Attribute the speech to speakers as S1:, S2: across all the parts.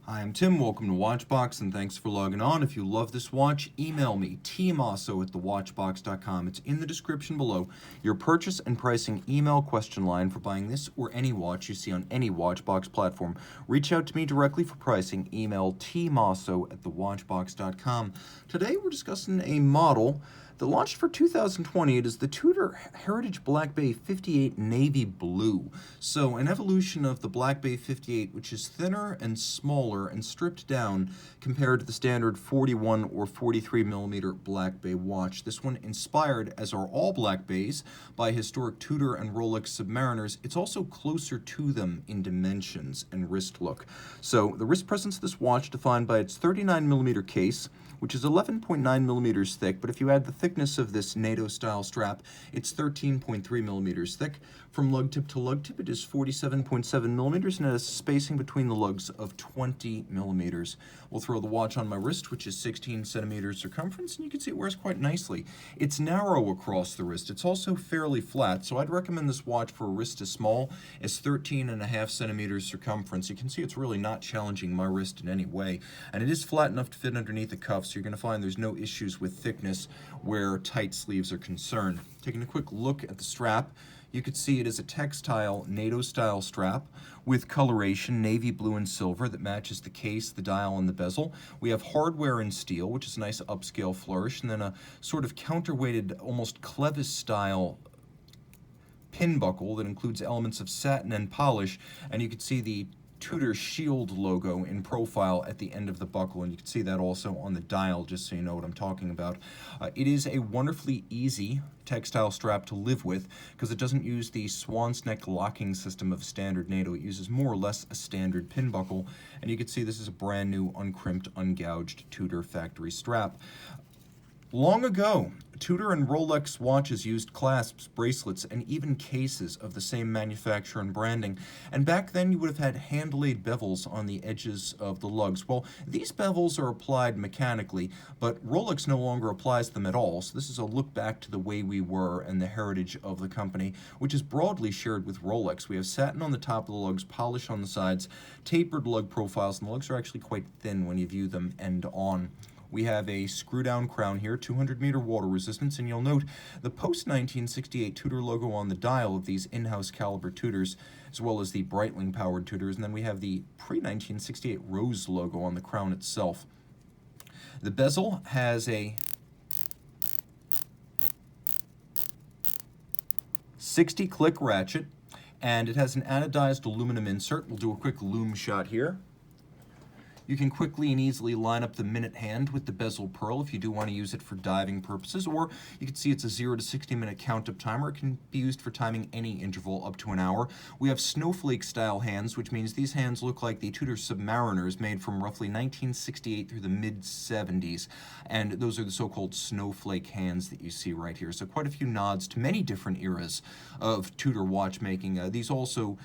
S1: Hi, I'm Tim. Welcome to WatchBox, and thanks for logging on. If you love this watch, email me, tmosso@thewatchbox.com. It's in the description below. Your purchase and pricing email question line for buying this or any watch you see on any WatchBox platform. Reach out to me directly for pricing. Email tmosso@thewatchbox.com. Today we're discussing a model that launched for 2020. It is the Tudor Heritage Black Bay 58 Navy Blue. So an evolution of the Black Bay 58, which is thinner and smaller and stripped down compared to the standard 41 or 43 millimeter Black Bay watch. This one inspired, as are all Black Bays, by historic Tudor and Rolex Submariners. It's also closer to them in dimensions and wrist look. So the wrist presence of this watch defined by its 39 millimeter case, which is 11.9 millimeters thick, but if you add the thickness of this NATO-style strap, it's 13.3 millimeters thick. From lug tip to lug tip, it is 47.7 millimeters, and it has spacing between the lugs of 20 millimeters. We'll throw the watch on my wrist, which is 16 centimeters circumference, and you can see it wears quite nicely. It's narrow across the wrist. It's also fairly flat, so I'd recommend this watch for a wrist as small as 13.5 centimeters circumference. You can see it's really not challenging my wrist in any way, and it is flat enough to fit underneath the cuff, so you're going to find there's no issues with thickness where tight sleeves are concerned. Taking a quick look at the strap, you could see it is a textile NATO-style strap with coloration, navy blue and silver, that matches the case, the dial, and the bezel. We have hardware in steel, which is a nice upscale flourish, and then a sort of counterweighted, almost Clevis-style pin buckle that includes elements of satin and polish, and you can see the Tudor Shield logo in profile at the end of the buckle, and you can see that also on the dial, just so you know what I'm talking about. It is a wonderfully easy textile strap to live with because it doesn't use the swan's neck locking system of standard NATO. It uses more or less a standard pin buckle, and you can see this is a brand new, uncrimped, ungouged Tudor factory strap. Long ago, Tudor and Rolex watches used clasps, bracelets, and even cases of the same manufacturer and branding. And back then, you would have had hand-laid bevels on the edges of the lugs. Well, these bevels are applied mechanically, but Rolex no longer applies them at all. So this is a look back to the way we were and the heritage of the company, which is broadly shared with Rolex. We have satin on the top of the lugs, polish on the sides, tapered lug profiles, and the lugs are actually quite thin when you view them end on. We have a screw-down crown here, 200-meter water resistance, and you'll note the post-1968 Tudor logo on the dial of these in-house caliber Tudors, as well as the Breitling-powered Tudors, and then we have the pre-1968 Rose logo on the crown itself. The bezel has a 60-click ratchet, and it has an anodized aluminum insert. We'll do a quick Lume Shot here. You can quickly and easily line up the minute hand with the bezel pearl if you do want to use it for diving purposes, or you can see it's a 0 to 60 minute count-up timer. It can be used for timing any interval up to an hour. We have snowflake style hands, which means these hands look like the Tudor Submariners made from roughly 1968 through the mid-70s, and those are the so-called snowflake hands that you see right here. So quite a few nods to many different eras of Tudor watchmaking. These also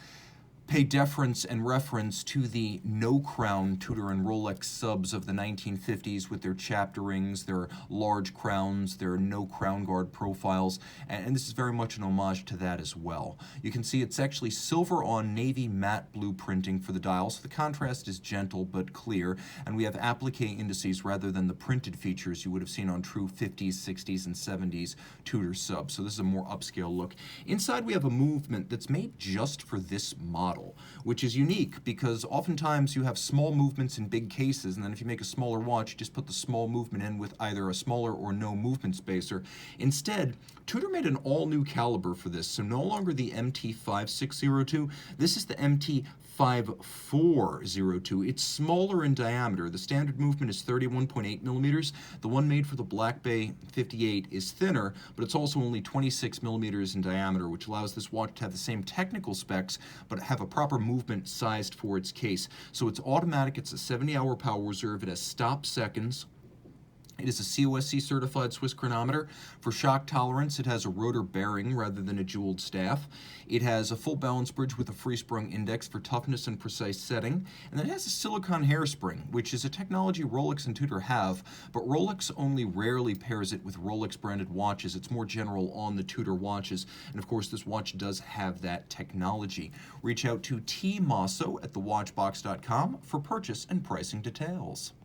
S1: pay deference and reference to the no-crown Tudor and Rolex subs of the 1950s with their chapter rings, their large crowns, their no-crown guard profiles, and this is very much an homage to that as well. You can see it's actually silver on navy matte blue printing for the dial, so the contrast is gentle but clear, and we have applique indices rather than the printed features you would have seen on true 50s, 60s, and 70s Tudor subs, so this is a more upscale look. Inside we have a movement that's made just for this model, which is unique because oftentimes you have small movements in big cases, and then if you make a smaller watch, you just put the small movement in with either a smaller or no movement spacer. Instead, Tudor made an all-new caliber for this, so no longer the MT5602, this is the MT5402. It's smaller in diameter. The standard movement is 31.8 millimeters. The one made for the Black Bay 58 is thinner, but it's also only 26 millimeters in diameter, which allows this watch to have the same technical specs, but have a proper movement sized for its case. So it's automatic, it's a 70-hour power reserve, it has stop seconds, It is a COSC certified Swiss chronometer. For shock tolerance, it has a rotor bearing rather than a jeweled staff. It has a full balance bridge with a free sprung index for toughness and precise setting. And then it has a silicone hairspring, which is a technology Rolex and Tudor have, but Rolex only rarely pairs it with Rolex branded watches. It's more general on the Tudor watches. And of course, this watch does have that technology. Reach out to Team Mosso at thewatchbox.com for purchase and pricing details.